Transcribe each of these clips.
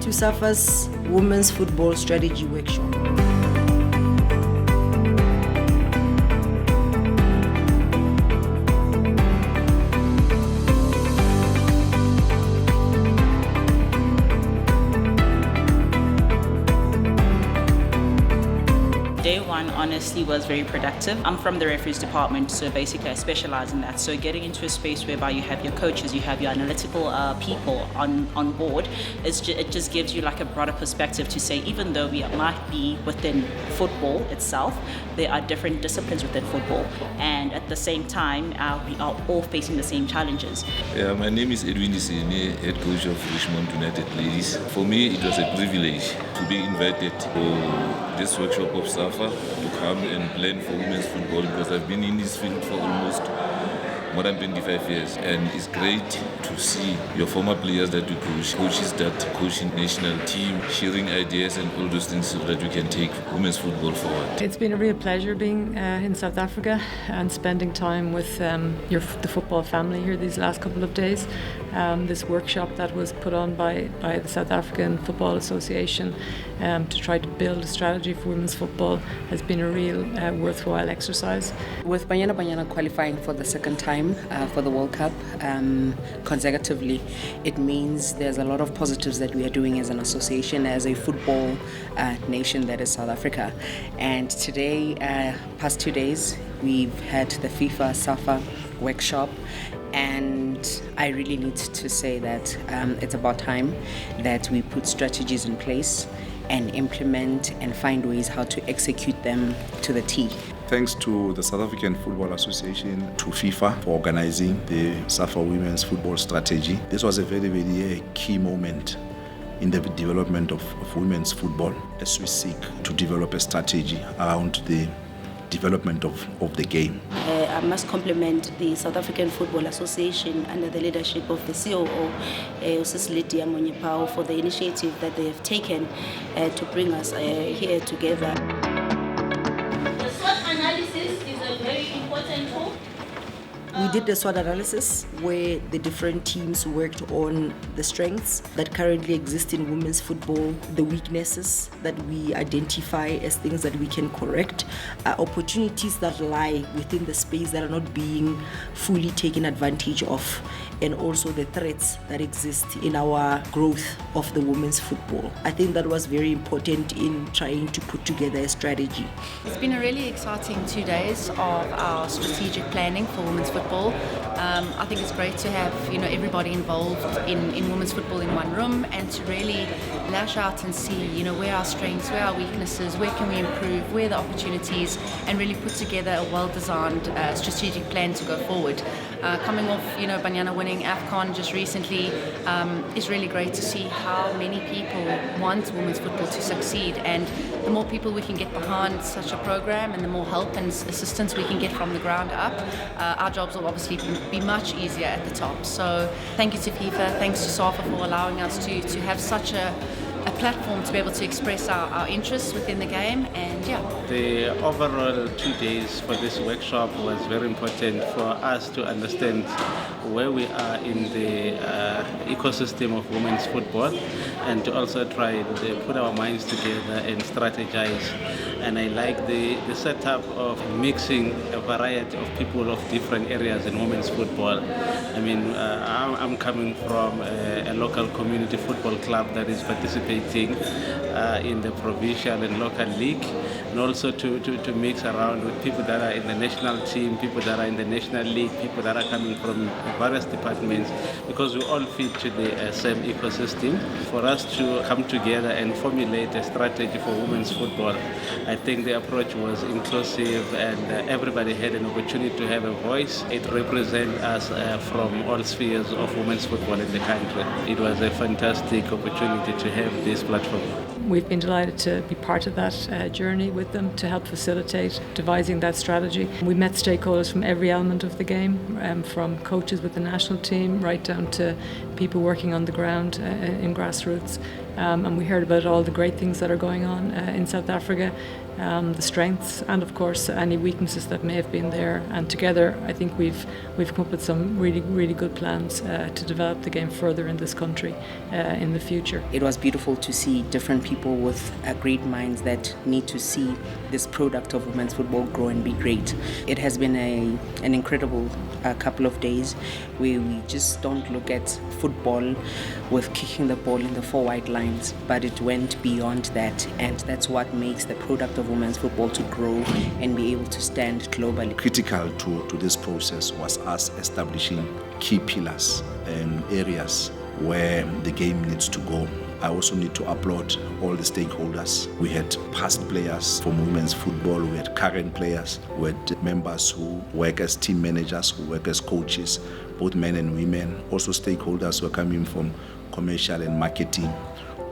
to SAFA's Women's Football Strategy Workshop. Day one honestly was very productive. I'm from the referees department, so basically I specialize in that. So getting into a space whereby you have your coaches, you have your analytical people on board, it just gives you like a broader perspective to say, even though we might be within football itself, there are different disciplines within football, and at the same time we are all facing the same challenges. My name is Edwin Disene, head coach of Richmond United Ladies. For me, it was a privilege to be invited to this workshop of SAFA to come and plan for women's football, because I've been in this field for almost more than 25 years, and it's great to see your former players that you coach, coaches that coach in national team, sharing ideas and all those things so that we can take women's football forward. It's been a real pleasure being in South Africa and spending time with the football family here these last couple of days. This workshop that was put on by the South African Football Association to try to build a strategy for women's football has been a real worthwhile exercise. With Banyana qualifying for the second time for the World Cup consecutively, it means there's a lot of positives that we are doing as an association, as a football nation that is South Africa. And today, past 2 days, we've had the FIFA SAFA workshop, and I really need to say that it's about time that we put strategies in place and implement and find ways how to execute them to the T. Thanks to the South African Football Association, to FIFA for organizing the SAFA Women's Football Strategy. This was a very key moment in the development of women's football as we seek to develop a strategy around the development of the game. I must compliment the South African Football Association under the leadership of the COO, Sis Lydia Monyepao, for the initiative that they have taken to bring us here together. The SWOT analysis is a very important tool. We did the SWOT analysis where the different teams worked on the strengths that currently exist in women's football, the weaknesses that we identify as things that we can correct, opportunities that lie within the space that are not being fully taken advantage of, and also the threats that exist in our growth of the women's football. I think that was very important in trying to put together a strategy. It's been a really exciting 2 days of our strategic planning for women's football. I think it's great to have everybody involved in women's football in one room, and to really lash out and see where our strengths, where our weaknesses, where can we improve, where the opportunities, and really put together a well-designed strategic plan to go forward. Coming off Banyana winning AFCON just recently, it's really great to see how many people want women's football to succeed, and the more people we can get behind such a program and the more help and assistance we can get from the ground up, our jobs will obviously be much easier at the top. So thank you to FIFA, thanks to SAFA for allowing us to have such a platform to be able to express our interests within the game. And the overall 2 days for this workshop was very important for us to understand where we are in the ecosystem of women's football, and to also try to put our minds together and strategize. And I like the setup of mixing a variety of people of different areas in women's football. I mean, I'm coming from a local community football club that is participating in the provincial and local league, and also to mix around with people that are in the national team, people that are in the national league, people that are coming from various departments, because we all fit to the same ecosystem. For us to come together and formulate a strategy for women's football, I think the approach was inclusive, and everybody had an opportunity to have a voice. It represents us from all spheres of women's football in the country. It was a fantastic opportunity to have this platform. We've been delighted to be part of that journey with them to help facilitate devising that strategy. We met stakeholders from every element of the game, from coaches with the national team right down to people working on the ground in grassroots. and we heard about all the great things that are going on in South Africa, the strengths and of course any weaknesses that may have been there. And together, I think we've come up with some really good plans to develop the game further in this country in the future. It was beautiful to see different people with great minds that need to see this product of women's football grow and be great. It has been an incredible couple of days where we just don't look at football with kicking the ball in the four white lines, but it went beyond that, and that's what makes the product of women's football to grow and be able to stand globally. Critical to this process was us establishing key pillars and areas where the game needs to go. I also need to applaud all the stakeholders. We had past players from women's football, we had current players, we had members who work as team managers, who work as coaches, both men and women. Also stakeholders were coming from commercial and marketing,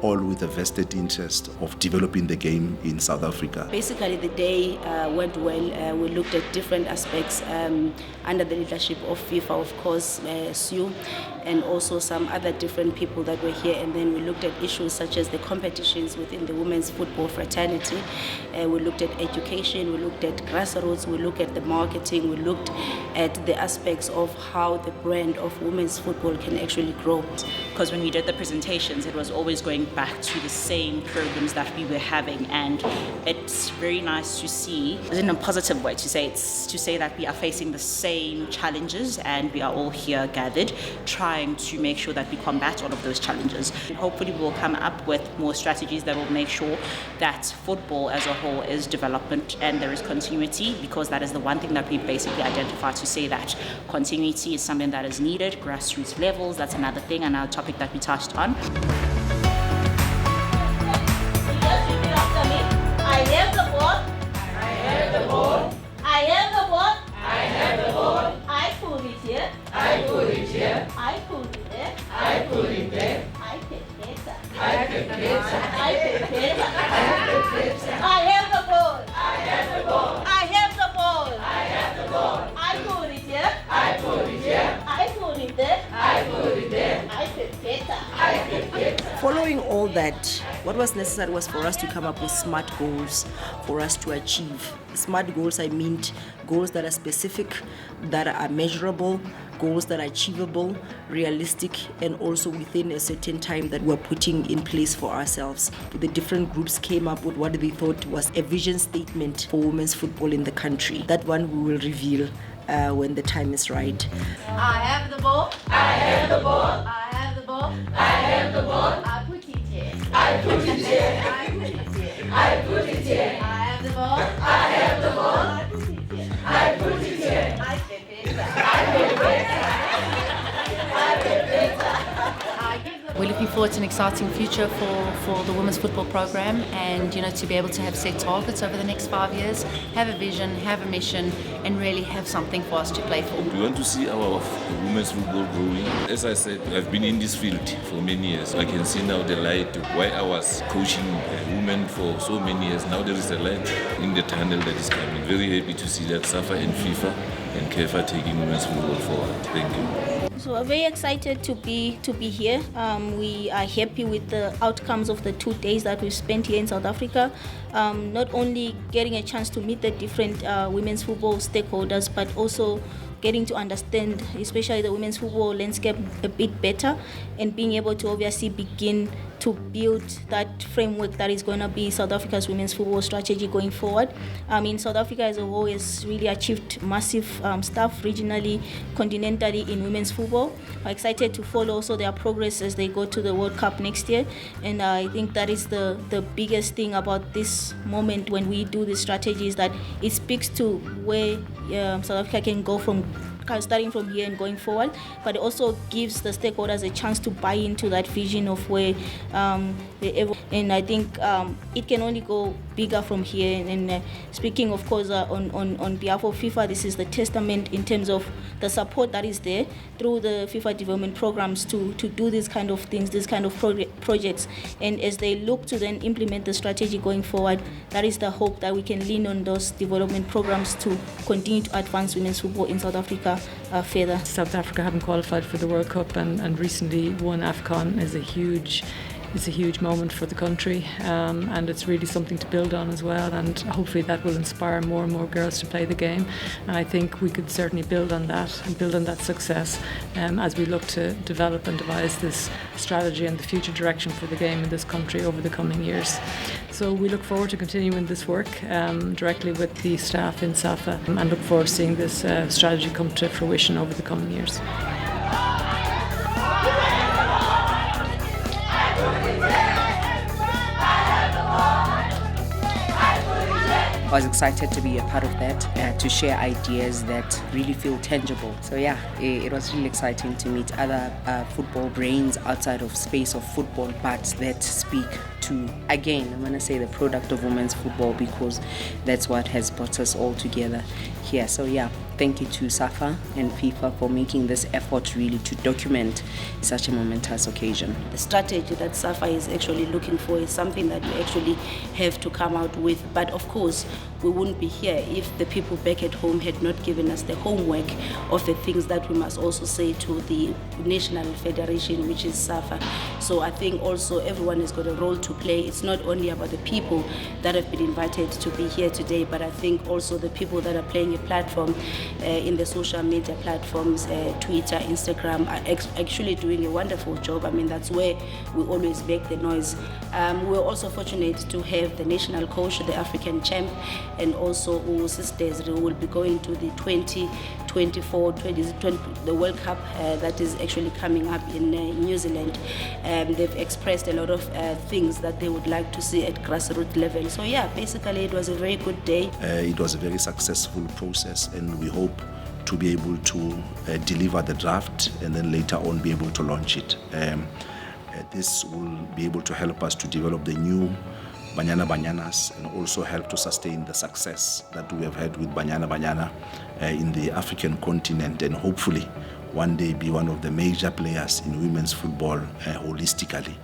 all with a vested interest of developing the game in South Africa. Basically, the day went well. We looked at different aspects under the leadership of FIFA, of course, Sue, and also some other different people that were here. And then we looked at issues such as the competitions within the women's football fraternity. We looked at education, we looked at grassroots, we looked at the marketing, we looked at the aspects of how the brand of women's football can actually grow. Because when we did the presentations, it was always going back to the same programs that we were having, and it's very nice to see, in a positive way, to say that we are facing the same challenges and we are all here gathered trying to make sure that we combat all of those challenges. And hopefully we'll come up with more strategies that will make sure that football as a whole is development and there is continuity, because that is the one thing that we basically identified to say that continuity is something that is needed. Grassroots levels, that's another thing, another topic that we touched on. I have the ball. I have the ball. I have the ball. I have the ball. I put it here. I put it here. I put it there. I put it there. I pick pizza. I pick pizza. I pick pizza. I pick pizza. I have the ball. I have the ball. I have the ball. I have the ball. I put it here. I put it here. I put it there. I put it there. I pick pizza. I pick pizza. Following all that, what was necessary was for us to come up with smart goals for us to achieve. Smart goals, I mean goals that are specific, that are measurable, goals that are achievable, realistic, and also within a certain time that we're putting in place for ourselves. The different groups came up with what they thought was a vision statement for women's football in the country. That one we will reveal when the time is right. I have the ball. I have the ball. I have the ball. I have the ball. I put it here. I put it here. I put it here. I put it here. I have the ball. I have the ball. I put it here. I put it here. I put it here. I put it here. We're looking forward to an exciting future for the women's football program, and to be able to have set targets over the next 5 years, have a vision, have a mission, and really have something for us to play for. We want to see our women's football growing. As I said, I've been in this field for many years. I can see now the light. Why I was coaching women for so many years, now there is a light in the tunnel that is coming. Very happy to see that SAFA and FIFA and CAFA taking women's football forward. Thank you. So we're very excited to be here. We are happy with the outcomes of the 2 days that we've spent here in South Africa. Not only getting a chance to meet the different women's football stakeholders, but also getting to understand, especially the women's football landscape a bit better, and being able to obviously begin to build that framework that is going to be South Africa's women's football strategy going forward. South Africa as a whole has really achieved massive stuff regionally, continentally in women's football. We're excited to follow also their progress as they go to the World Cup next year. And I think that is the biggest thing about this moment when we do this strategy, is that it speaks to where South Africa can go from starting from here and going forward, but it also gives the stakeholders a chance to buy into that vision of where and I think it can only go bigger from here. And speaking, of course, on behalf of FIFA, this is the testament in terms of the support that is there through the FIFA development programs to do these kind of things, these kind of projects. And as they look to then implement the strategy going forward, that is the hope that we can lean on those development programs to continue to advance women's football in South Africa further. South Africa haven't qualified for the World Cup and recently won AFCON is a huge it's a huge moment for the country, and it's really something to build on as well, and hopefully that will inspire more and more girls to play the game. And I think we could certainly build on that and build on that success as we look to develop and devise this strategy and the future direction for the game in this country over the coming years. So we look forward to continuing this work directly with the staff in SAFA, and look forward to seeing this strategy come to fruition over the coming years. I was excited to be a part of that, to share ideas that really feel tangible. So yeah, it was really exciting to meet other football brains outside of space of football, but that speak to, again, I'm going to say the product of women's football, because that's what has brought us all together here. So yeah, thank you to SAFA and FIFA for making this effort really to document such a momentous occasion. The strategy that SAFA is actually looking for is something that we actually have to come out with. But of course, we wouldn't be here if the people back at home had not given us the homework of the things that we must also say to the National Federation, which is SAFA. So I think also everyone has got a role to play. It's not only about the people that have been invited to be here today, but I think also the people that are playing a platform in the social media platforms, Twitter, Instagram, are actually doing a wonderful job. I mean, that's where we always make the noise. We're also fortunate to have the national coach, the African champ, and also sisters who will be going to the 2024 the World Cup that is actually coming up in New Zealand. They've expressed a lot of things that they would like to see at grassroots level. So yeah, basically it was a very good day. It was a very successful process, and we hope to be able to deliver the draft and then later on be able to launch it. This will be able to help us to develop the new Banyana Banyanas, and also help to sustain the success that we have had with Banyana Banyana in the African continent, and hopefully one day be one of the major players in women's football holistically.